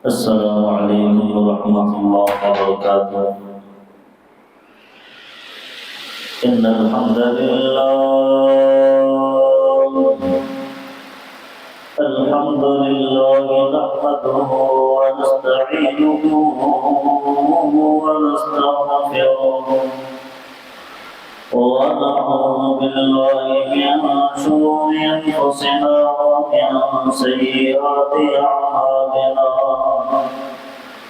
السلام عليكم ورحمة الله وبركاته. إن الحمد لله نحمده ونستعينه ونستغفره ونعوذ بالله من شرور أنفسنا ومن سيئات أعمالنا.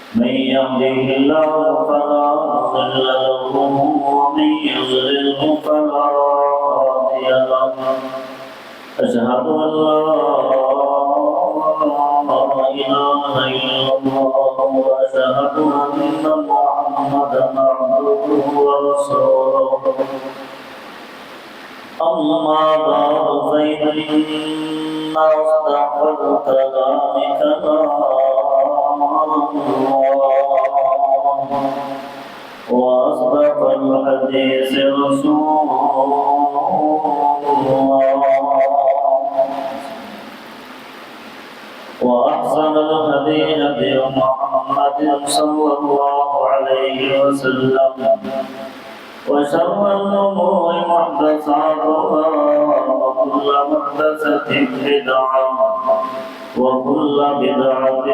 من يهده الله فلا مضل له ومن يضلله فلا هادي له. أشهد أن لا إله إلا الله وأشهد أن محمدا عبده ورسوله. أما بعد فإن أصدق الكلام كلام الله وأصدق الحديث رسول الله وأحسن الهدي هدي محمد صلى الله عليه وسلم وشر الأمور محدثاتها وكل محدثة بدعة وكل بدعة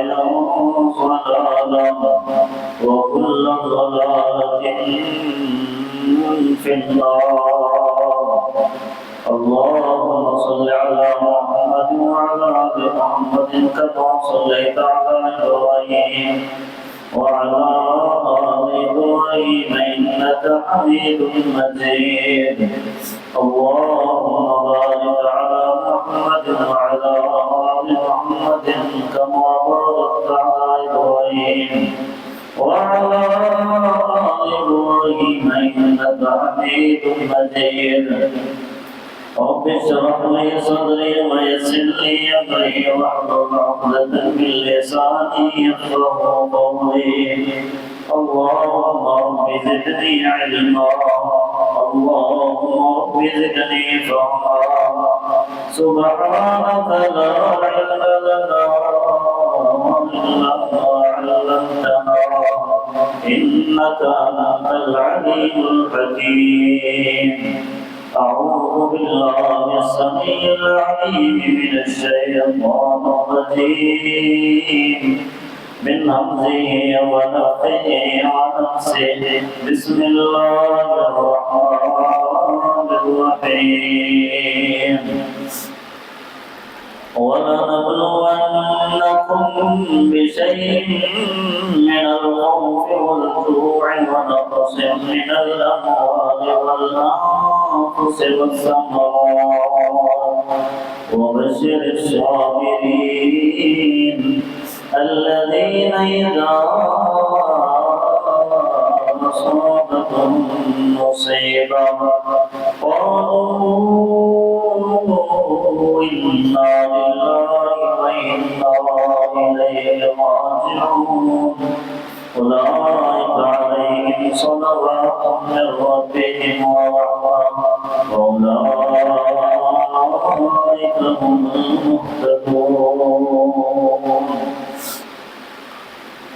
ضلالة وكل ضلالة في النار. اللهم صل على محمد وعلى آل محمد كما صليت على إبراهيم وعلى آل إبراهيم إنك حميد مجيد. اللهم بارك على محمد وعلى آل محمد كما باركت على إبراهيم وعلى آل إبراهيم إنك حميد مجيد. رب اشرح لي صدري ويسر لي أمري واحلل عقدة من لساني يفقهوا قولي. اللهم رب زدني علما اللهم رب زدني فهما. سبحانك لا علم لنا إلا ما علمتنا إنك أنت العليم الحكيم. أعوذ بالله السميع العليم من الشيطان الرجيم من همزه ونفخه ونفسه. بسم الله الرحمن الرحيم. ولنبلونكم بشيء من الخوف والجوع ونقص من الأموال والأنفس والثمرات وبشر الصابرين الذين إذا أصابتهم مصيبة قالوا إنا لله وإنا إليه راجعون. أولئك عليهم صلوات من ربهم ورحمة وأولئك هم المهتدون.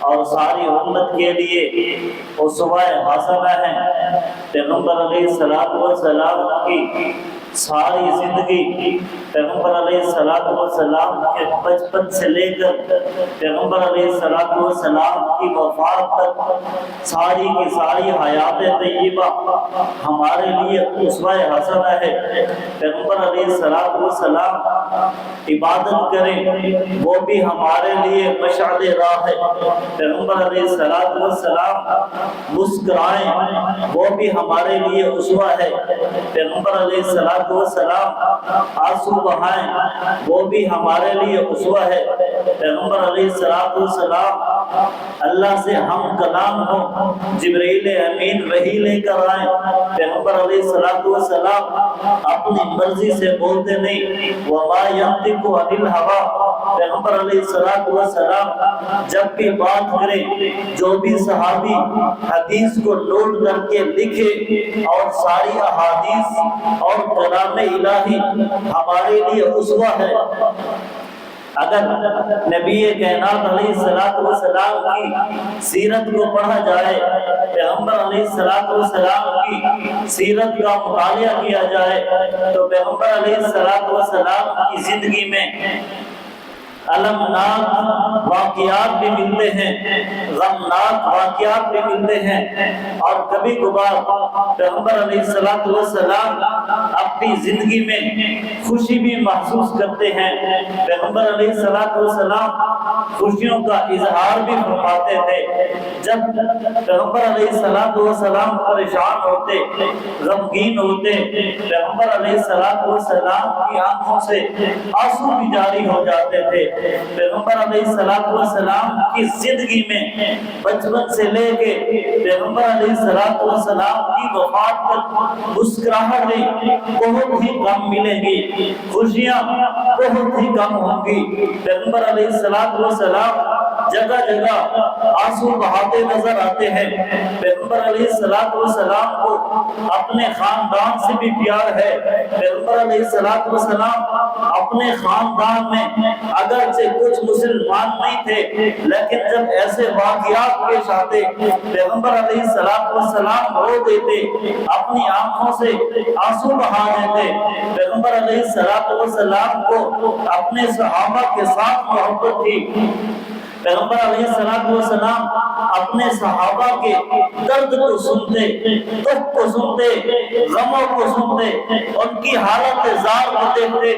اور ساری امت کے لیے اسوہ حسنہ ہیں۔ پیغمبر علیہ السلام کی ساری زندگی، پیغمبر علیہ السلام کے بچپن سے لے کر پیغمبر علیہ السلام کی وفات تک ساری کی ساری حیات طیبہ ہمارے لیے اسوہ حسنہ ہے۔ پیغمبر علیہ السلام عبادت کریں وہ بھی ہمارے لیے مشعل راہ ہے۔ پیغمبر علیہ السلام مسکرائیں وہ بھی ہمارے لیے اسوہ ہے۔ پیغمبر علیہ السلام آنسو بہائیں وہ بھی ہمارے لیے اسوہ ہے۔ پیغمبر علیہ السلام اللہ سے ہم کلام ہوں، جبرائیل امین وحی لے کر آئیں۔ پیغمبر علیہ السلام اپنی مرضی سے بولتے نہیں، وما ينطق عن الهوى۔ پیغمبر علیہ السلام جب بھی بات کریں، جو بھی صحابی حدیث کو نوٹ کر کے لکھے اور ساری احادیث اور کلام الہی ہمارے لیے اسوہ ہے۔ اگر نبی کائنات علیہ السلام کی سیرت کو پڑھا جائے، پیغمبر علیہ السلام کی سیرت کا مطالعہ کیا جائے، تو پیغمبر علیہ السلام کی زندگی میں المناک واقعات بھی ملتے ہیں، غمناک واقعات بھی ملتے ہیں، اور کبھی کبھار پیغمبر علیہ السلام اپنی زندگی میں خوشی بھی محسوس کرتے ہیں۔ پیغمبر علیہ السلام خوشیوں کا اظہار بھی فرماتے تھے۔ جب پیغمبر علیہ السلام پریشان ہوتے، غمگین ہوتے، پیغمبر علیہ السلام کی آنکھوں سے آنسو بھی جاری ہو جاتے تھے۔ پیغمبر علیہ السلام کی زندگی میں بچپن سے لے کے پیغمبر علیہ السلام کی وفات تک مسکراہٹیں بہت ہی کم ملیں گی، خوشیاں بہت ہی کم ہوں گی۔ پیغمبر علیہ السلام جگہ جگہ آنسو بہاتے نظر آتے ہیں۔ پیغمبر علیہ السلام کو اپنے خاندان سے بھی پیار ہے۔ پیغمبر علیہ السلام اپنے خاندان میں اگرچہ کچھ مسلمان نہیں تھے، لیکن جب ایسے واقعات پیش آتے، پیغمبر علیہ السلام رو دیتے، اپنی آنکھوں سے آنسو بہا دیتے۔ پیغمبر علیہ السلام کو اپنے صحابہ کے ساتھ محبت تھی۔ پیغمبر علیہ السلام اپنے صحابہ کے درد کو سنتے، دکھ کو سنتے، غموں کو سنتے، ان کی حالت زار کو دیکھتے،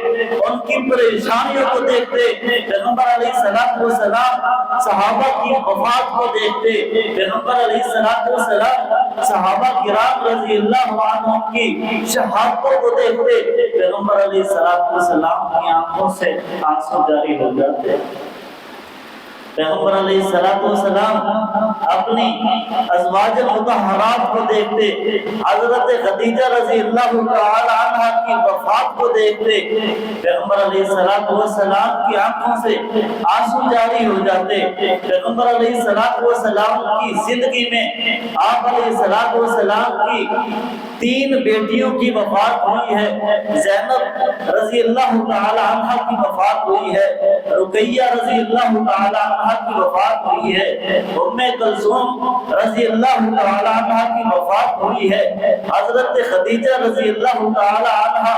ان کی پریشانیوں کو دیکھتے۔ پیغمبر علیہ السلام صحابہ کی وفات کو دیکھتے۔ پیغمبر علیہ السلام صحابہ کرام رضی اللہ عنہم کی شہادتوں کو دیکھتے۔ پیغمبر علیہ السلام کی آنکھوں سے آنسو جاری ہو جاتے۔ پیغمبر علیہ السلام اپنی ازواج مطہرات کو دیکھتے، حضرت خدیجہ رضی اللہ تعالی عنہ کی وفات کو دیکھتے، پیغمبر علیہ السلام کی آنکھوں سے آنسو جاری ہو جاتے۔ پیغمبر علیہ السلام کی زندگی میں آپ علیہ السلام کی 3 بیٹیوں کی وفات ہوئی ہے۔ زینب رضی اللہ تعالی عنہ کی وفات ہوئی ہے، رقیہ رضی اللہ تعالی عنہ کی وفات ہوئی ہے، ام کلثوم رضی اللہ تعالی عنہ کی وفات ہوئی ہے، حضرت خدیجہ رضی اللہ تعالی عنہ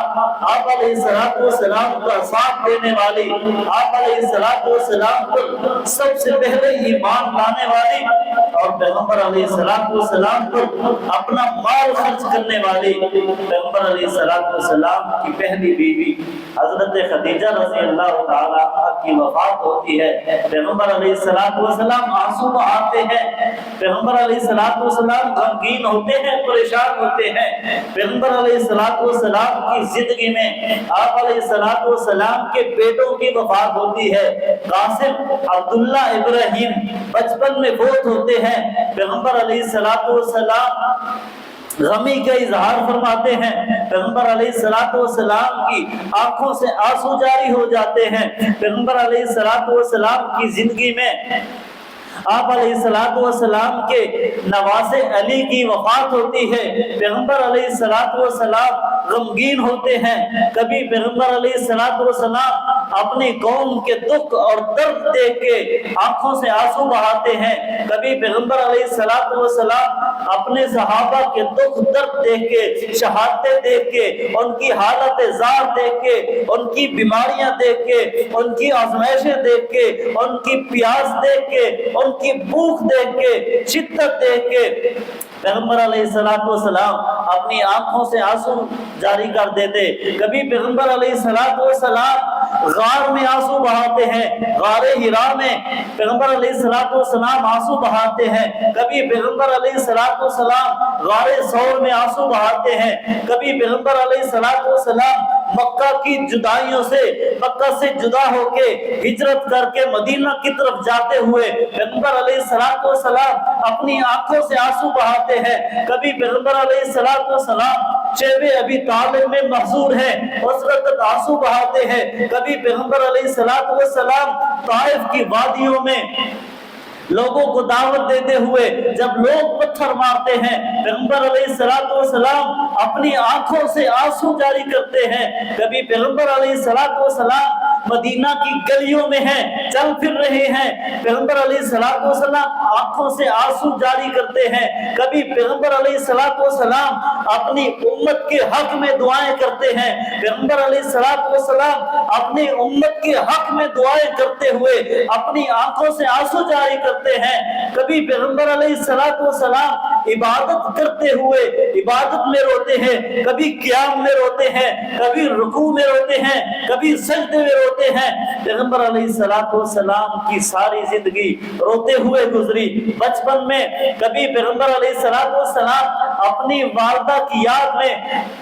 آپ علیہ السلام کا ساتھ دینے والی، آپ علیہ السلام پر سب سے پہلے ایمان لانے والی، اور پیغمبر علیہ السلام پر اپنا مال خرچ کرنے والی، پیغمبر علیہ السلام کی پہلی بیوی حضرت خدیجہ رضی اللہ تعالی عنہ کی وفات ہوتی ہے۔ پیغمبر علیہ السلام آنسو بہاتے ہیں، پیغمبر علیہ السلام غمگین ہوتے ہیں، پریشان ہوتے ہیں۔ پیغمبر علیہ السلام کی زندگی میں آپ علیہ السلام کے بیٹوں کی وفات ہوتی ہے۔ قاسم عبداللہ ابراہیم بچپن میں فوت ہوتے ہیں۔ پیغمبر علیہ السلام غمی کا اظہار فرماتے ہیں، پیغمبر علیہ السلام کی آنکھوں سے آنسو جاری ہو جاتے ہیں۔ پیغمبر علیہ السلام کی زندگی میں آپ علیہ السلام کے نواسے علی کی وفات ہوتی ہے۔ پیغمبر علیہ السلام غمگین ہوتے ہیں۔ کبھی پیغمبر علیہ السلام اپنی قوم کے دکھ اور درد دیکھ کے آنکھوں سے آنسو بہاتے ہیں، کبھی پیغمبر علیہ الصلوۃ والسلام اپنے صحابہ کے دکھ درد دیکھ کے، شہادتیں دیکھ کے، ان کی حالت زار دیکھ کے، ان کی بیماریاں دیکھ کے، ان کی آزمائشیں دیکھ کے، ان کی پیاس دیکھ کے، ان کی بھوک دیکھ کے، شدت دیکھ کے پیغمبر علیہ السلام اپنی آنکھوں سے آنسو جاری کر دیتے۔ کبھی پیغمبر علیہ السلام غار میں آنسو بہاتے ہیں، غار ہرا میں پیغمبر علیہ السلام آنسو بہاتے ہیں، کبھی پیغمبر علیہ السلام غار ثور میں آنسو بہاتے ہیں، کبھی پیغمبر علیہ السلام مکہ کی جدائیوں سے، مکہ سے جدا ہو کے ہجرت کر کے مدینہ کی طرف جاتے ہوئے پیغمبر علیہ السلام اپنی آنکھوں سے آنسو بہاتے ہیں، کبھی پیغمبر علیہ السلام شیب ابی طالب میں محصور ہیں، اس وقت آنسو بہاتے ہیں، کبھی پیغمبر علیہ السلام طائف کی وادیوں میں لوگوں کو دعوت دیتے ہوئے جب لوگ پتھر مارتے ہیں، پیغمبر علیہ السلام اپنی آنکھوں سے آنسو جاری کرتے ہیں، کبھی پیغمبر علیہ السلام مدینہ کی گلیوں میں ہیں، چل پھر رہے ہیں، پیغمبر علیہ السلام آنکھوں سے آنسو جاری کرتے ہیں، کبھی پیغمبر علیہ السلام اپنی امت کے حق میں دعائیں کرتے ہیں، پیغمبر علیہ السلام اپنی امت کے حق میں دعائیں کرتے ہوئے اپنی آنکھوں سے آنسو جاری کرتے ہیں، کبھی پیغمبر علیہ السلام عبادت کرتے ہوئے عبادت میں روتے ہیں، کبھی قیام میں روتے ہیں، کبھی رکوع میں روتے ہیں، کبھی سجدے میں روتے ہیں۔ پیغمبر علیہ السلام کی ساری زندگی روتے ہوئے گزری۔ بچپن میں کبھی پیغمبر علیہ السلام اپنی والدہ کی یاد میں،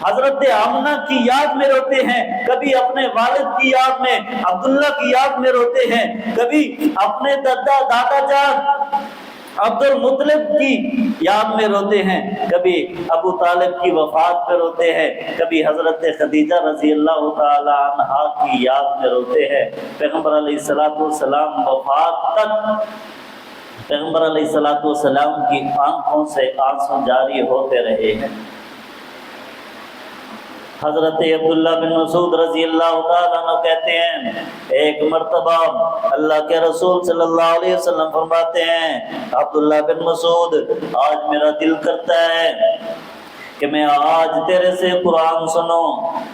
حضرت آمنہ کی یاد میں روتے ہیں، کبھی اپنے والد کی یاد میں، عبداللہ کی یاد میں روتے ہیں، کبھی اپنے دادا جان عبد المطلب کی یاد میں روتے ہیں، کبھی ابو طالب کی وفات پہ روتے ہیں، کبھی حضرت خدیجہ رضی اللہ تعالی عنہا کی یاد میں روتے ہیں۔ پیغمبر علیہ السلام وفات تک پیغمبر علیہ السلام کی آنکھوں سے آنسو جاری ہوتے رہے ہیں۔ حضرت عبداللہ بن مسعود رضی اللہ تعالیٰ عنہ کہتے ہیں، ایک مرتبہ اللہ کے رسول صلی اللہ علیہ وسلم فرماتے ہیں، عبداللہ بن مسعود آج میرا دل کرتا ہے کہ میں آج تیرے سے قرآن سنوں۔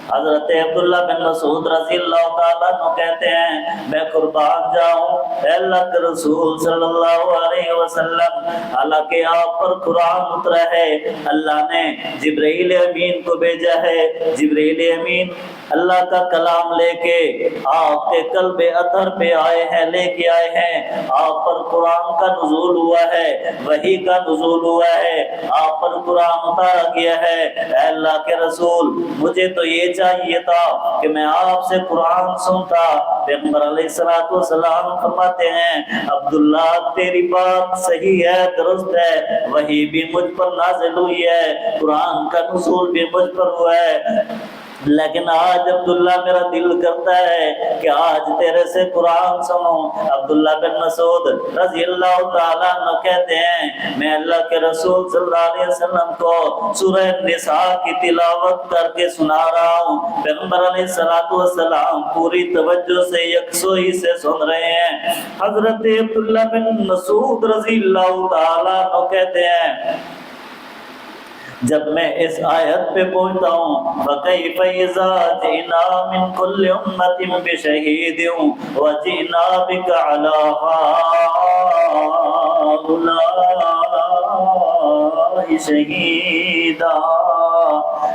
حضرت عبداللہ بن مسعود رضی اللہ تعالیٰ عنہ کہتے ہیں، میں قربان جاؤں اے اللہ کے رسول صلی اللہ علیہ وسلم، حالانکہ آپ پر قرآن اترا ہے، اللہ نے جبرائیل امین کو بھیجا ہے، جبرائیل امین اللہ کا کلام لے کے آپ کے قلب اطہر پہ آئے ہیں، لے کے آئے ہیں، آپ پر قرآن کا نزول ہوا ہے، وحی کا نزول ہوا ہے، آپ پر قرآن اتارا گیا ہے۔ اے اللہ کے رسول، مجھے تو یہ چاہیے تھا کہ میں آپ سے قرآن سنتا۔ پیغمبر علیہ السلام فرماتے ہیں، عبداللہ تیری بات صحیح ہے، درست ہے، وحی بھی مجھ پر نازل ہوئی ہے، قرآن کا نزول بھی مجھ پر ہوا ہے، لیکن آج عبداللہ میرا دل کرتا ہے کہ آج تیرے سے قرآن سنوں۔ عبداللہ بن مسعود رضی اللہ تعالیٰ عنہ کہتے ہیں، میں اللہ کے رسول صلی اللہ علیہ وسلم کو سورہ نساء کی تلاوت کر کے سنا رہا ہوں، پیغمبر علیہ السلام پوری توجہ سے یکسوئی سے سن رہے ہیں۔ حضرت عبداللہ بن مسعود رضی اللہ تعالیٰ عنہ کہتے ہیں، جب میں اس آیت پہ پہنچتا ہوں، فَكَيْفَ إِذَا جِئْنَا مِنْ كُلِّ أُمَّةٍ بِشَهِيدٍ وَجِئْنَا بِكَ عَلَىٰ هَٰؤُلَاءِ شَهِيدًا۔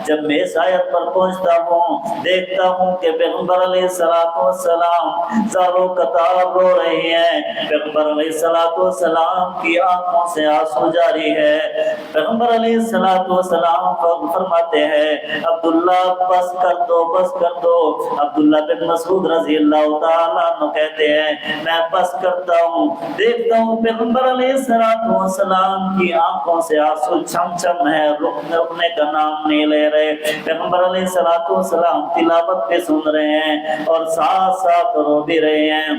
جب میں اس آیت پر پہنچتا ہوں، دیکھتا ہوں کہ پیغمبر علیہ السلام زاروں قطار رو رہے ہیں، پیغمبر علیہ السلام کی آنکھوں سے آنسو جاری ہے۔ پیغمبر علیہ السلام فرماتے ہیں، عبداللہ بس کر دو، بس کر دو۔ عبداللہ بن مسعود رضی اللہ تعالیٰ عنہ کہتے ہیں، میں بس کرتا ہوں، دیکھتا ہوں پیغمبر علیہ السلام کی آنکھوں سے آنسو چھم چھم ہے، رکنے کا نام نہیں لے رہے۔ پیغمبر علیہ السلام تلاوت پہ سن رہے ہیں اور ساتھ ساتھ رو بھی رہے ہیں۔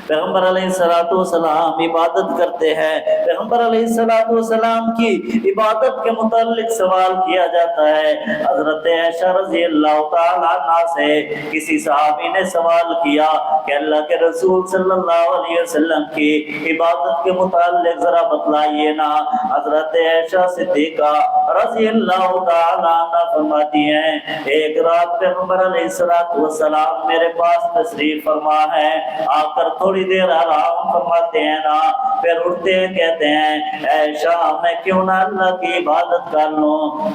پیغمبر علیہ الصلوۃ والسلام عبادت کرتے ہیں، پیغمبر علیہ الصلوۃ والسلام کی عبادت کے متعلق سوال کیا جاتا ہے۔ حضرت عائشہ رضی اللہ تعالی عنہا سے کسی صحابی نے سوال کیا کہ اللہ کے رسول صلی اللہ علیہ وسلم کی عبادت کے متعلق ذرا بتلائیے نا۔ حضرت عائشہ صدیقہ رضی اللہ تعالی عنہا فرماتی ہیں ایک رات پیغمبر علیہ السلام میرے پاس تشریف فرما ہے، آ کر تھوڑی دیر آرام فرماتے ہیں نا، پھر اٹھتے ہیں کہتے ہیں عائشہ میں کیوں نہ اللہ کی عبادت کر لوں۔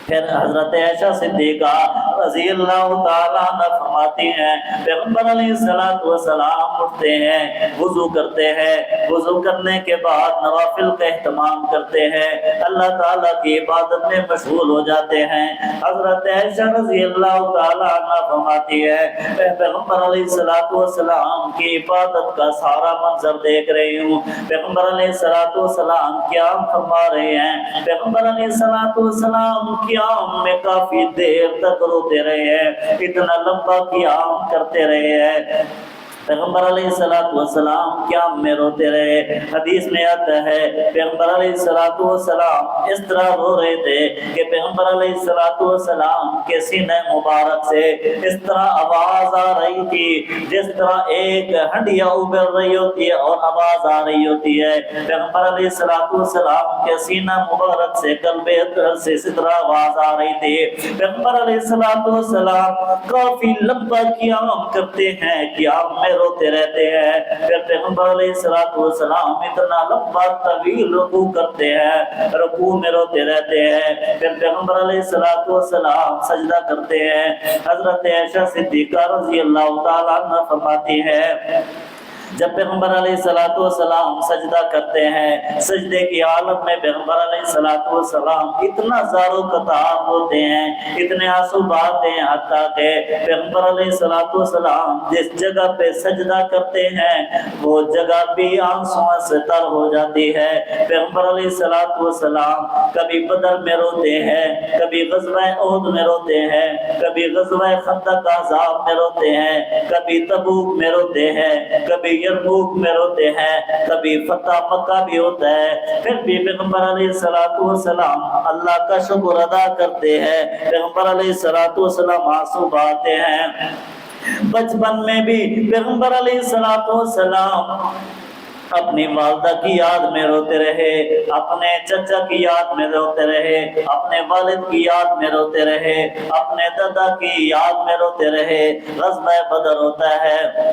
پھر حضرت عائشہ صدیقہ رضی اللہ تعالیٰ عنہ فرماتی ہیں پیغمبر علیہ السلام اٹھتے ہیں، وضو کرتے ہیں، وضو کرنے کے بعد نوافل کا اہتمام کرتے ہیں، اللہ تعالیٰ کی عبادت میں مشغول ہو جاتے ہیں۔ حضرت عائشہ رضی اللہ تعالیٰ عنہ فرماتی ہے میں پیغمبر علیہ السلام کی عبادت کا سارا منظر دیکھ رہی ہوں۔ پیغمبر علیہ السلام قیام فرما رہے ہیں، پیغمبر علیہ السلام قیام میں کافی دیر تک روتے رہے ہیں، اتنا لمبا قیام کرتے رہے ہیں۔ پیغمبر علیہ السلام قیام میں روتے رہے۔ حدیث میں آتا ہے پیغمبر علیہ السلام اس طرح رو رہے تھے کہ پیغمبر علیہ السلام کے سینے مبارک سے اس طرح آواز آ رہی تھی جس طرح ایک ہنڈیا ابل رہی ہوتی ہے اور آواز آ رہی ہوتی ہے۔ پیغمبر علیہ السلام کے سینہ مبارک سے قلب اطہر سے اس طرح آواز آ رہی تھی۔ پیغمبر علیہ السلام کافی لمبا قیام کرتے ہیں، قیام میں روتے رہتے ہیں۔ پھر پیغمبر علیہ السلام اتنا لمبا طویل رکوع کرتے ہیں، رکوع میں روتے رہتے ہیں۔ پھر پیغمبر علیہ السلام سجدہ کرتے ہیں۔ حضرت عائشہ صدیقہ رضی اللہ تعالیٰ عنہ فرماتی ہے جب پیغمبر علیہ السلام سجدہ کرتے ہیں، سجدے کی حالت میں پیغمبر علیہ السلام اتنا زارو قطار ہوتے ہیں، اتنے آنسو بہاتے ہیں، حتیٰ کہ پیغمبر علیہ السلام جس جگہ پہ سجدہ کرتے ہیں وہ جگہ بھی آنسوؤں سے تر ہو جاتی ہے۔ پیغمبر علیہ السلام کبھی بدر میں روتے ہیں، کبھی غزوہ احد میں روتے ہیں، کبھی غزوہ خندق احزاب میں روتے ہیں، کبھی تبوک میں روتے ہیں، کبھی یرموک میں روتے ہیں، کبھی فتح مکہ بھی ہوتا ہے۔ پھر بھی پیغمبر علیہ السلام اللہ کا شکر ادا کرتے ہیں، پیغمبر علیہ السلام آنسو بہاتے ہیں۔ بچپن میں بھی پیغمبر علیہ السلام اپنی والدہ کی یاد میں روتے رہے، اپنے چچا کی یاد میں روتے رہے، اپنے والد کی یاد میں روتے رہے، اپنے دادا کی یاد میں روتے رہے۔ غزوہ بدر ہوتا ہے،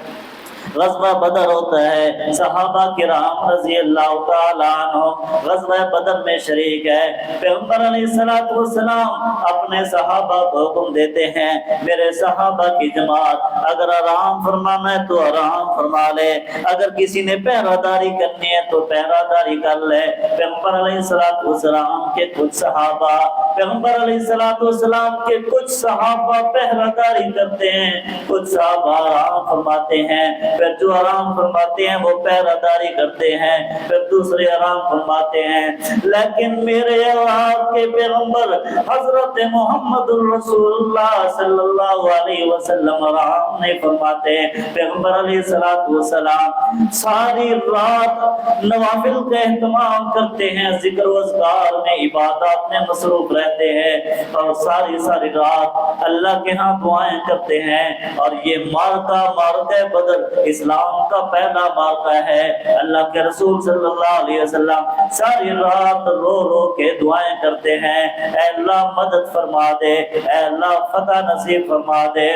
غزوہ بدر ہوتا ہے، صحابہ کرام رضی اللہ تعالیٰ عنہ غزوہ بدر میں شریک ہے۔ پیغمبر علیہ السلام اپنے صحابہ کو حکم دیتے ہیں میرے صحابہ کی جماعت اگر آرام فرمانا ہے تو آرام فرما لے، اگر کسی نے پہرہ داری کرنی ہے تو پہرہ داری کر لے۔ پیغمبر علیہ السلام کے کچھ صحابہ پیغمبر علیہ السلام کے کچھ صحابہ پہرہ داری کرتے ہیں، کچھ صحابہ آرام فرماتے ہیں۔ پھر جو آرام فرماتے ہیں وہ پہرہ داری کرتے ہیں، پھر دوسرے آرام فرماتے ہیں۔ لیکن میرے اللہ کے پیغمبر حضرت محمد الرسول اللہ صلی اللہ علیہ وسلم آرام نہیں فرماتے۔ پیغمبر علیہ السلام ساری رات نوافل کا اہتمام کرتے ہیں، ذکر و اذکار میں، عبادات میں مصروف رہتے ہیں اور ساری رات اللہ کے ہاں دعائیں کرتے ہیں۔ اور یہ مارکہ بدر اسلام کا پہلا مارکہ ہے۔ اللہ کے رسول صلی اللہ علیہ وسلم ساری رات رو رو کے دعائیں کرتے ہیں، اے اللہ مدد فرما دے، اے اللہ فتح نصیب فرما دے۔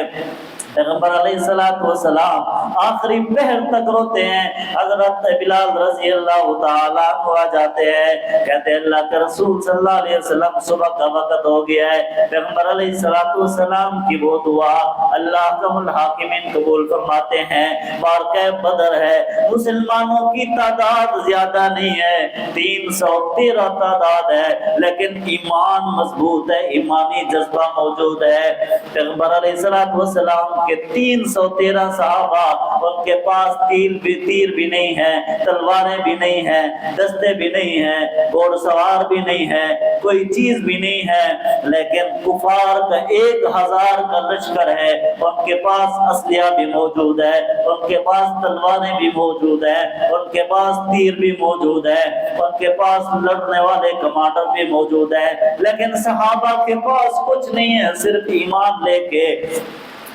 پیغمبر علیہ السلام آخری پہر تک روتے ہیں۔ حضرت بلال رضی اللہ تعالیٰ عنہ آ جاتے ہیں، کہتے ہیں اللہ کے رسول صلی اللہ علیہ وسلم صبح کا وقت ہو گیا ہے۔ پیغمبر علیہ السلام کی وہ دعا اللہ حکم الحاکمین قبول فرماتے ہیں۔ مارکہ بدر ہے، مسلمانوں کی تعداد زیادہ نہیں ہے، 313 تعداد ہے، لیکن ایمان مضبوط ہے، ایمانی جذبہ موجود ہے۔ پیغمبر علیہ السلام کے 313 صحابہ، ان کے پاس تیر بھی نہیں ہے، تلواریں بھی نہیں ہیں، دستے بھی نہیں ہیں، گھوڑ سوار بھی نہیں ہے، کوئی چیز بھی نہیں ہے، لیکن کفار کا 1000 کا لشکر ہے، ان کے پاس اسلحہ بھی موجود ہے، ان کے پاس تلواریں بھی موجود ہے، ان کے پاس تیر بھی موجود ہے، ان کے پاس لڑنے والے کمانڈر بھی موجود ہے، لیکن صحابہ کے پاس کچھ نہیں ہے، صرف ایمان لے کے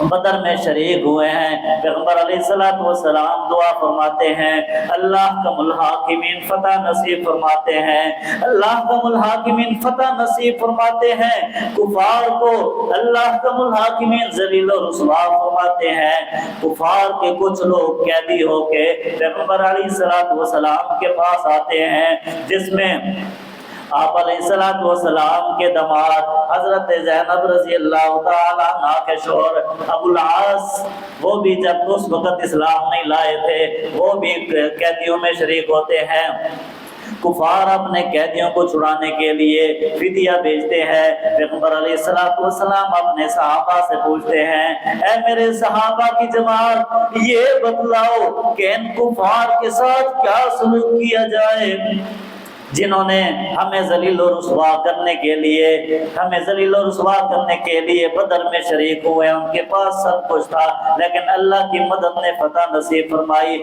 بدر میں شریک ہوئے ہیں۔ پیغمبر علیہ السلام دعا فرماتے ہیں، اللہ کا الحاکمین فتح نصیب فرماتے ہیں، اللہ کا الحاکمین فتح نصیب فرماتے ہیں، کفار کو اللہ کا الحاکمین ذلیل و رسوا فرماتے ہیں۔ کفار کے کچھ لوگ قیدی ہو کے پیغمبر علیہ السلام کے پاس آتے ہیں، جس میں آپ علیہ السلام کے داماد حضرت زینب رضی اللہ تعالیٰ عنہ کے شوہر ابو العاص، وہ بھی جب اس وقت اسلام نہیں لائے تھے، وہ بھی قیدیوں میں شریک ہوتے ہیں۔ کفار اپنے قیدیوں کو چھڑانے کے لیے فدیہ بھیجتے ہیں۔ پیغمبر علیہ السلام اپنے صحابہ سے پوچھتے ہیں، اے میرے صحابہ کی جماعت، یہ بتلاؤ کہ ان کفار کے ساتھ کیا سلوک کیا جائے جنہوں نے ہمیں ذلیل و رسوا کرنے کے لیے بدر میں شریک ہوئے، ان کے پاس سب کچھ تھا لیکن اللہ کی مدد نے فتح نصیب فرمائی۔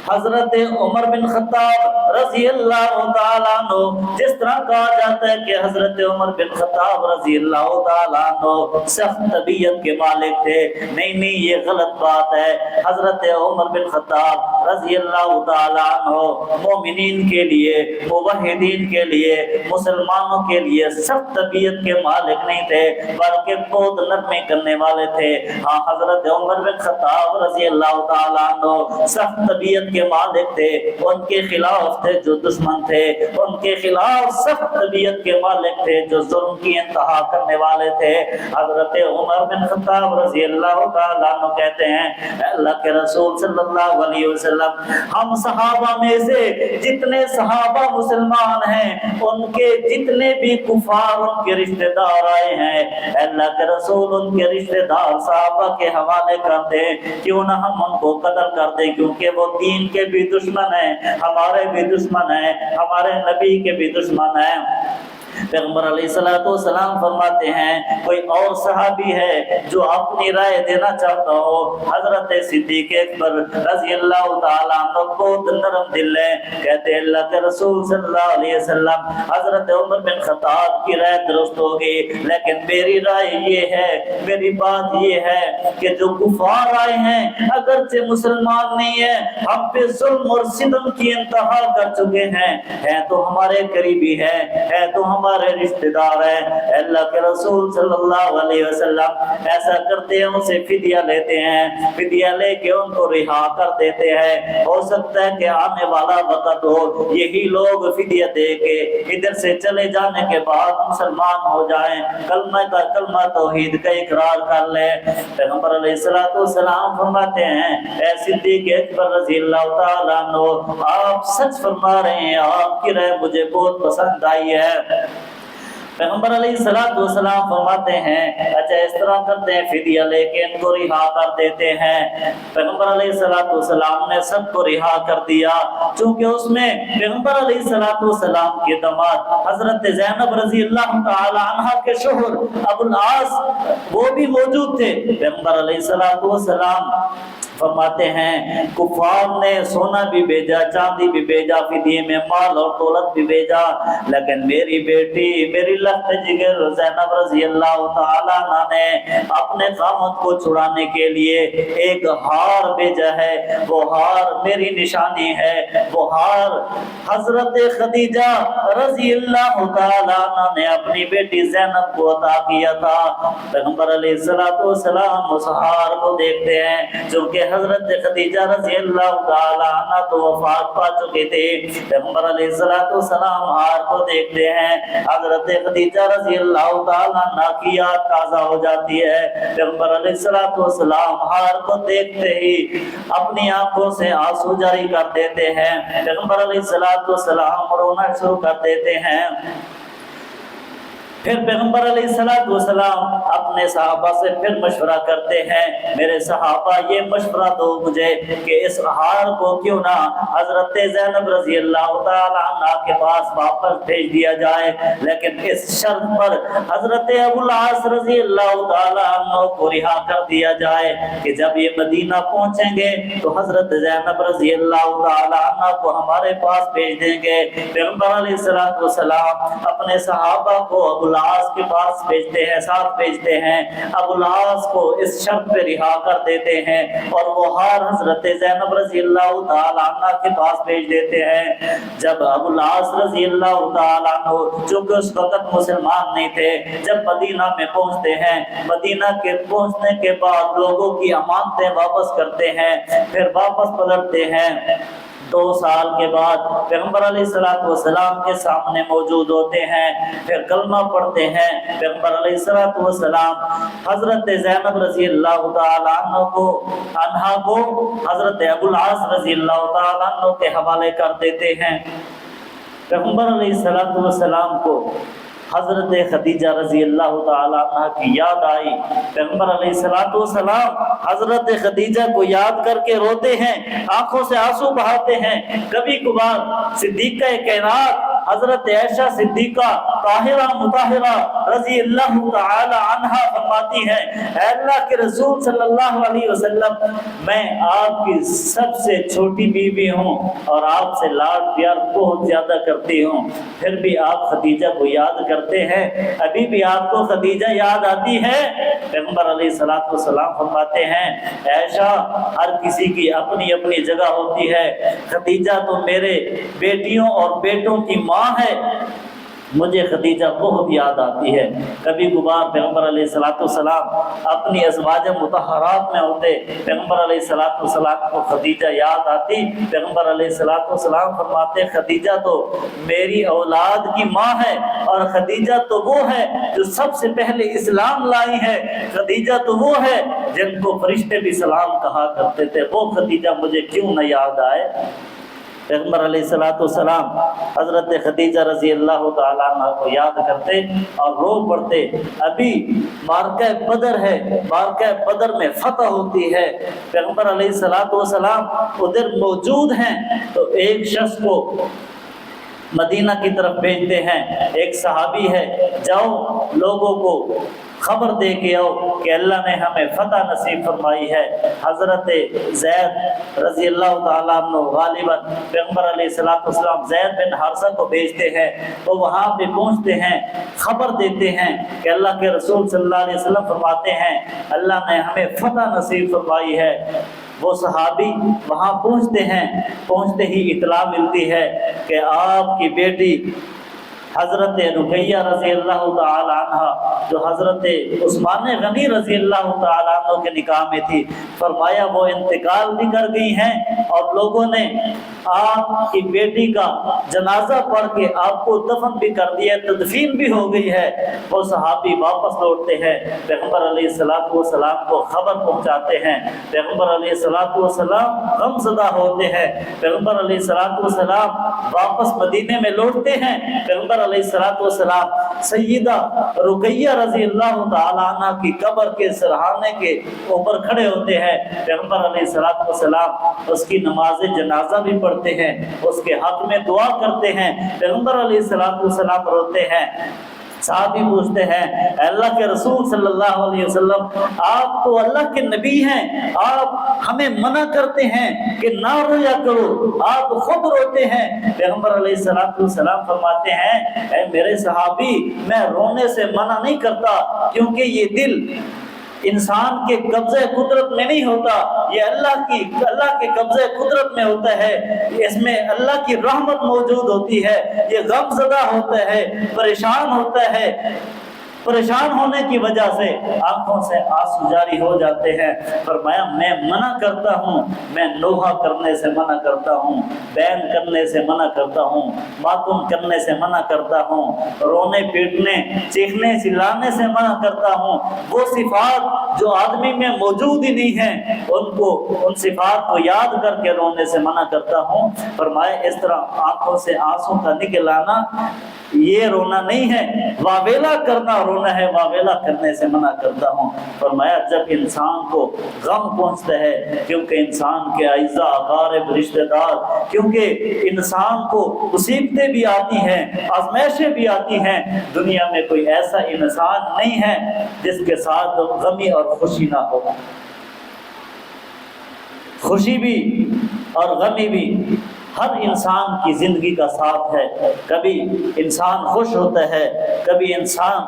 حضرت عمر بن خطاب رضی اللہ تعالیٰ عنہ، جس طرح کہا جاتا ہے کہ حضرت عمر بن خطاب رضی اللہ تعالیٰ عنہ سخت طبیعت کے مالک تھے، نہیں یہ غلط بات ہے۔ حضرت عمر بن خطاب رضی اللہ تعالیٰ عنہ مومنین کے لیے، موحدین کے لیے، مسلمانوں کے لیے سخت طبیعت کے مالک نہیں تھے، بلکہ بہت نرمی کرنے والے تھے۔ ہاں، حضرت عمر بن خطاب رضی اللہ تعالیٰ عنہ سخت طبیعت کے مالک تھے، ان کے خلاف تھے جو دشمن تھے، ان کے خلاف سخت طبیعت کے مالک تھے جو ظلم کی انتہا کرنے والے تھے۔ حضرت عمر بن خطاب رضی اللہ تعالیٰ عنہ کہتے ہیں، اے اللہ کے رسول صلی اللہ علیہ وسلم، ہم صحابہ میں سے جتنے صحابہ مسلمان ہیں، ان کے جتنے بھی کفار ان کے رشتہ دار آئے ہیں، اے اللہ کے رسول ان کے رشتہ دار صحابہ کے حوالے کر دیں، کیوں نہ ہم ان کو قتل کر دیں، کیونکہ وہ دین کے بھی دشمن ہیں، ہمارے بھی دشمن ہیں، ہمارے نبی کے بھی دشمن ہیں۔ پیغمبر علیہ السلام فرماتے ہیں، کوئی اور صحابی ہے جو اپنی رائے دینا چاہتا ہو؟ حضرت صدیق اکبر رضی اللہ تعالیٰ عنہ بہت نرم دل ہے، کہتے ہیں اللہ کے رسول صلی اللہ علیہ وسلم، حضرت عمر بن خطاب کی رائے درست ہوگی، لیکن میری رائے یہ ہے، میری بات یہ ہے کہ جو کفار آئے ہیں اگرچہ مسلمان نہیں ہیں، ہم پہ ظلم اور ستم کی انتہا کر چکے ہیں تو ہمارے قریبی ہے تو ہمارے رشتہ دار ہے، اللہ کے رسول صلی اللہ علیہ وسلم ایسا کرتے ہیں، ان سے فدیہ لیتے ہیں، فدیہ لے کے ان کو رہا کر دیتے ہیں۔ ہو سکتا ہے کہ آنے والا وقت ہو، یہی لوگ فدیہ دے کے ادھر سے چلے جانے کے بعد مسلمان ہو جائیں، کلمہ توحید کا اقرار کر لیں۔ پیغمبر علیہ السلام فرماتے ہیں، اے صدیق اکبر رضی اللہ تعالیٰ عنہ، آپ سچ فرما رہے ہیں، آپ کی رائے مجھے بہت پسند آئی ہے۔ پیغمبر علیہ السلام فرماتے ہیں، اچھا اس طرح کرتے ہیں، فدیہ لے کے ان کو رہا کر دیتے ہیں۔ پیغمبر علیہ السلام نے سب کو رہا کر دیا، چونکہ اس میں پیغمبر علیہ السلام کے داماد حضرت زینب رضی اللہ تعالی عنہ کے شوہر ابو العاص وہ بھی موجود تھے۔ پیغمبر علیہ السلام فرماتے ہیں، کفار نے سونا بھی بھیجا، چاندی بھی بھیجا، فدیے میں مال اور دولت بھی بھیجا، لیکن میری بیٹی، میری لخت جگر زینب رضی اللہ تعالیٰ عنہ نے اپنے خامد کو چھڑانے کے لیے ایک ہار بھیجا ہے، وہ ہار میری نشانی ہے، وہ ہار حضرت خدیجہ رضی اللہ تعالیٰ عنہ نے اپنی بیٹی زینب کو عطا کیا تھا۔ پیغمبر علیہ السلام اس ہار کو دیکھتے ہیں، جو کہ حضرت خدیجہ رضی اللہ تعالیٰ عنہ تو وفات پا چکے تھے۔ پیغمبر علیہ السلام ہار کو دیکھتے ہیں، حضرت خدیجہ رضی اللہ تعالیٰ عنہ کی یاد تازہ ہو جاتی ہے۔ پیغمبر علیہ السلام ہار کو دیکھتے ہی اپنی آنکھوں سے آنسو جاری کر دیتے ہیں، پیغمبر علیہ السلام رونا شروع کر دیتے ہیں۔ پھر پیغمبر علیہ الصلوۃ والسلام اپنے صحابہ سے پھر مشورہ کرتے ہیں، میرے صحابہ یہ مشورہ دو مجھے کہ اس ہار کو کیوں نہ حضرت زینب رضی اللہ تعالی عنہ کے پاس واپس بھیج دیا جائے، لیکن اس شرط پر حضرت ابو العاص رضی اللہ تعالی عنہ کو رہا کر دیا جائے کہ جب یہ مدینہ پہنچیں گے تو حضرت زینب رضی اللہ تعالی عنہ کو ہمارے پاس بھیج دیں گے۔ پیغمبر علیہ الصلوۃ والسلام اپنے صحابہ کو ابو العاص کے پاس بھیجتے ہیں، ساتھ بھیجتے ہیں، ابو العاص کو اس شرط پہ رہا کر دیتے ہیں اور وہ ہار حضرت زینب رضی اللہ تعالی عنہ کے پاس بھیج دیتے ہیں۔ جب ابو العاص رضی اللہ تعالی عنہ چونکہ اس وقت مسلمان نہیں تھے، جب مدینہ میں پہنچتے ہیں، مدینہ کے پہنچنے کے بعد لوگوں کی امانتیں واپس کرتے ہیں، پھر واپس پلٹتے ہیں۔ 2 سال کے بعد پیغمبر علیہ الصلوۃ والسلام کے سامنے موجود ہوتے ہیں، پھر کلمہ پڑھتے ہیں۔ پیغمبر علیہ الصلوۃ والسلام حضرت زینب رضی اللہ تعالی عنہ کو حضرت ابو العاص رضی اللہ تعالی عنہ کے حوالے کر دیتے ہیں۔ پیغمبر علیہ الصلوۃ والسلام کو حضرت خدیجہ رضی اللہ تعالی عنہ کی یاد آئی۔ پیغمبر علیہ الصلوۃ والسلام حضرت خدیجہ کو یاد کر کے روتے ہیں، آنکھوں سے آنسو بہاتے ہیں۔ کبھی کبھار صدیقہ کائنات حضرت عائشہ صدیقہ طاہرہ مطہرہ رضی اللہ تعالی عنہا فرماتی ہیں، اے اللہ کے رسول صلی اللہ علیہ وسلم، میں آپ کی سب سے چھوٹی بیوی ہوں اور آپ سے لاڈ پیار بہت زیادہ کرتی ہوں، پھر بھی آپ خدیجہ کو یاد کرتے ہیں، ابھی بھی آپ کو خدیجہ یاد آتی ہے؟ پیغمبر علیہ الصلوۃ والسلام فرماتے ہیں، عائشہ ہر کسی کی اپنی اپنی جگہ ہوتی ہے، خدیجہ تو میرے بیٹیوں اور بیٹوں کی ماں ہے، مجھے خدیجہ بہت یاد آتی ہے۔ کبھی کبھار پیغمبر علیہ الصلوۃ والسلام اپنی ازواج مطہرات میں ہوتے، پیغمبر علیہ الصلوۃ والسلام کو خدیجہ یاد آتی، پیغمبر علیہ الصلوۃ والسلام فرماتے خدیجہ تو میری اولاد کی ماں ہے، اور خدیجہ تو وہ ہے جو سب سے پہلے اسلام لائی ہے، خدیجہ تو وہ ہے جن کو فرشتے بھی سلام کہا کرتے تھے، وہ خدیجہ مجھے کیوں نہ یاد آئے؟ پیغمبر علیہ الصلوۃ والسلام حضرت خدیجہ رضی اللہ تعالی عنہ کو یاد کرتے اور رو پڑتے۔ ابھی معرکہ بدر ہے، معرکہ بدر میں فتح ہوتی ہے، پیغمبر علیہ الصلوۃ والسلام ادھر موجود ہیں تو ایک شخص کو مدینہ کی طرف بھیجتے ہیں، ایک صحابی ہے، جاؤ لوگوں کو خبر دے کے آؤ کہ اللہ نے ہمیں فتح نصیب فرمائی ہے۔ حضرت زید رضی اللہ تعالیٰ عنہ غالباً پیغمبر علیہ الصلوۃ والسلام زید بن حارثہ کو بھیجتے ہیں، تو وہاں پہ پہنچتے ہیں، خبر دیتے ہیں کہ اللہ کے رسول صلی اللہ علیہ وسلم فرماتے ہیں اللہ نے ہمیں فتح نصیب فرمائی ہے۔ وہ صحابی وہاں پہنچتے ہیں، پہنچتے ہی اطلاع ملتی ہے کہ آپ کی بیٹی حضرت رقیہ رضی اللہ تعالی عنہ جو حضرت عثمان غنی رضی اللہ تعالی عنہ کے نکاح میں تھی، فرمایا وہ انتقال بھی کر گئی ہیں اور لوگوں نے آپ کی بیٹی کا جنازہ پڑھ کے آپ کو دفن بھی کر دیا، تدفین بھی ہو گئی ہے۔ وہ صحابی واپس لوٹتے ہیں، پیغمبر علیہ الصلوۃ والسلام کو خبر پہنچاتے ہیں، پیغمبر علیہ الصلوۃ والسلام غم زدہ ہوتے ہیں، پیغمبر علیہ الصلوۃ والسلام واپس مدینے میں لوٹتے ہیں، پیغمبر علیہ الصلوۃ والسلام سیدہ رقیہ رضی اللہ تعالی عنہ کی قبر کے سرہانے کے اوپر کھڑے ہوتے ہیں، پیغمبر علیہ الصلوۃ والسلام اس کی نماز جنازہ بھی پڑھتے ہیں، اس کے حق میں دعا کرتے ہیں، پیغمبر علیہ الصلوۃ والسلام روتے ہیں۔ صحابی پوچھتے ہیں اے اللہ کے رسول صلی اللہ علیہ وسلم، آپ تو اللہ کے نبی ہیں، آپ ہمیں منع کرتے ہیں کہ نہ رویا کرو، آپ خود روتے ہیں۔ پیغمبر علیہ الصلوۃ والسلام فرماتے ہیں اے میرے صحابی، میں رونے سے منع نہیں کرتا، کیونکہ یہ دل انسان کے قبضہ قدرت میں نہیں ہوتا، یہ اللہ کے قبضہ قدرت میں ہوتا ہے، اس میں اللہ کی رحمت موجود ہوتی ہے، یہ غم زدہ ہوتا ہے، پریشان ہوتا ہے، پریشان ہونے کی وجہ سے آنکھوں سے آنسو جاری ہو جاتے ہیں۔ فرمایا میں منع کرتا ہوں، میں نوحہ کرنے سے منع کرتا ہوں، بین کرنے سے منع کرتا ہوں، ماتم کرنے سے منع کرتا ہوں، رونے پیٹنے چیخنے چلانے سے منع کرتا ہوں، وہ صفات جو آدمی میں موجود ہی نہیں ہیں ان صفات کو یاد کر کے رونے سے منع کرتا ہوں۔ فرمایا اس طرح آنکھوں سے آنسو کا نکل آنا یہ رونا نہیں ہے، واویلا کرنا رونا ہے، واویلا کرنے سے منع کرتا ہوں۔ فرمایا جب انسان کو غم پہنچتا ہے، کیونکہ انسان کے اعزاء اقارب رشتہ دار، کیونکہ انسان کو مصیبتیں بھی آتی ہیں، آزمائشیں بھی آتی ہیں، دنیا میں کوئی ایسا انسان نہیں ہے جس کے ساتھ غمی اور خوشی نہ ہو۔ خوشی بھی اور غمی بھی ہر انسان کی زندگی کا ساتھ ہے۔ کبھی انسان خوش ہوتا ہے، کبھی انسان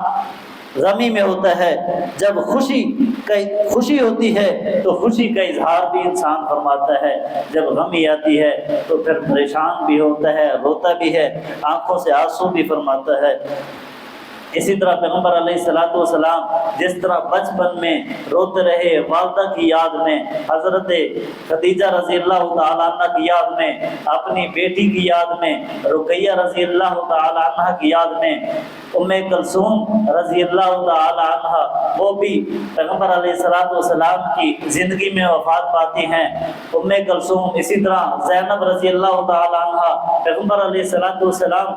غمی میں ہوتا ہے۔ جب خوشی ہوتی ہے تو خوشی کا اظہار بھی انسان فرماتا ہے، جب غمی آتی ہے تو پھر پریشان بھی ہوتا ہے، روتا بھی ہے، آنکھوں سے آنسو بھی فرماتا ہے۔ اسی طرح پیغمبر علیہ الصلوۃ والسلام جس طرح بچپن میں روتے رہے والدہ کی یاد میں، حضرت خدیجہ رضی اللہ تعالیٰ عنہ کی یاد میں، اپنی بیٹی کی یاد میں، رقیہ رضی اللہ تعالیٰ عنہ کی یاد میں، ام کلثوم رضی اللہ تعالیٰ عنہ وہ بھی پیغمبر علیہ الصلوۃ والسلام کی زندگی میں وفات پاتی ہیں۔ ام کلثوم، اسی طرح زینب رضی اللہ تعالیٰ عنہ، پیغمبر علیہ الصلوۃ والسلام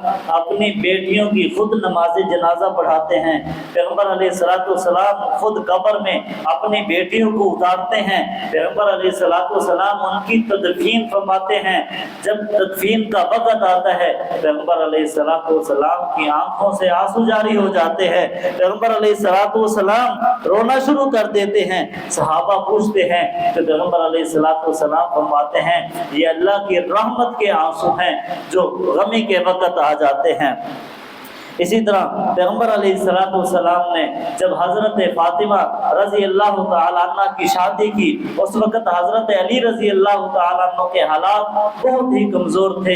اپنی بیٹیوں کی خود نماز جنازہ پڑھاتے ہیں، پیغمبر علیہ الصلوۃ والسلام خود قبر میں اپنی بیٹیوں کو اتارتے ہیں، پیغمبر علیہ الصلوۃ والسلام ان کی تدفین فرماتے ہیں۔ جب تدفین کا وقت آتا ہے، پیغمبر علیہ الصلوۃ والسلام کی آنکھوں سے آنسو جاری ہو جاتے ہیں، پیغمبر علیہ الصلوۃ والسلام رونا شروع کر دیتے ہیں۔ صحابہ پوچھتے ہیں کہ پیغمبر علیہ الصلوۃ والسلام فرماتے ہیں یہ اللہ کی رحمت کے آنسو ہیں جو غمی کے وقت آ جاتے ہیں۔ اسی طرح پیغمبر علیہ الصلوۃ والسلام نے جب حضرت فاطمہ رضی اللہ تعالیٰ عنہ کی شادی کی، اس وقت حضرت علی رضی اللہ تعالیٰ عنہ کے حالات بہت ہی کمزور تھے۔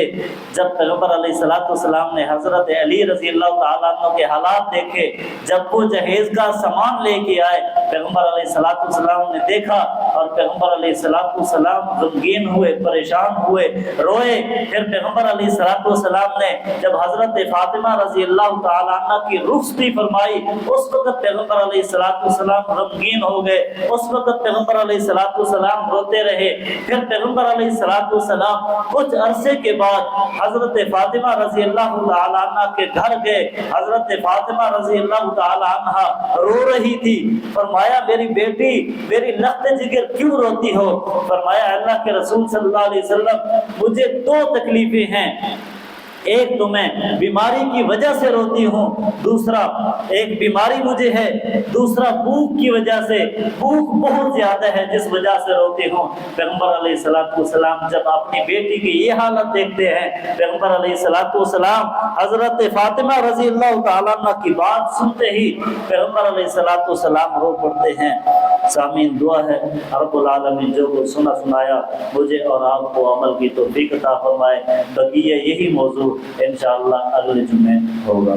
جب پیغمبر علیہ الصلوۃ والسلام نے حضرت علی رضی اللہ تعالیٰ عنہ کے حالات دیکھے، جب وہ جہیز کا سامان لے کے آئے، پیغمبر علیہ الصلوۃ والسلام نے دیکھا اور پیغمبر علیہ الصلوۃ والسلام غمگین ہوئے، پریشان ہوئے، روئے۔ پھر پیغمبر علیہ الصلوۃ والسلام نے جب حضرت فاطمہ رضی اللہ تعالیٰ عنہ کی رخصتی فرمائی، اس وقت پیغمبر علیہ الصلوۃ والسلام غمگین ہو گئے، اس وقت پیغمبر علیہ الصلوۃ والسلام روتے رہے۔ پھر پیغمبر علیہ الصلوۃ والسلام کچھ عرصے کے بعد حضرت فاطمہ رضی اللہ تعالیٰ عنہ کے گھر گئے۔ حضرت فاطمہ رضی اللہ تعالیٰ عنہ رو رہی تھی۔ فرمایا میری بیٹی، میری لخت جگر کیوں روتی ہو؟ فرمایا اللہ کے رسول صلی اللہ علیہ وسلم مجھے دو تکلیفیں ہیں، ایک تو میں بیماری کی وجہ سے روتی ہوں، دوسرا ایک بیماری مجھے ہے، دوسرا بھوک کی وجہ سے، بھوک بہت زیادہ ہے جس وجہ سے روتی ہوں۔ پیغمبر علیہ الصلوۃ والسلام جب اپنی بیٹی کی یہ حالت دیکھتے ہیں، پیغمبر علیہ الصلوۃ والسلام حضرت فاطمہ رضی اللہ تعالیٰ عنہ کی بات سنتے ہی پیغمبر علیہ الصلوۃ والسلام رو پڑتے ہیں۔ سامعین، دعا ہے رب العالمین جو کو سنایا مجھے اور آپ کو عمل کی توفیق عطا فرمائے۔ بقیہ یہی موضوع انشاءاللہ اگلے جمعے ہوگا۔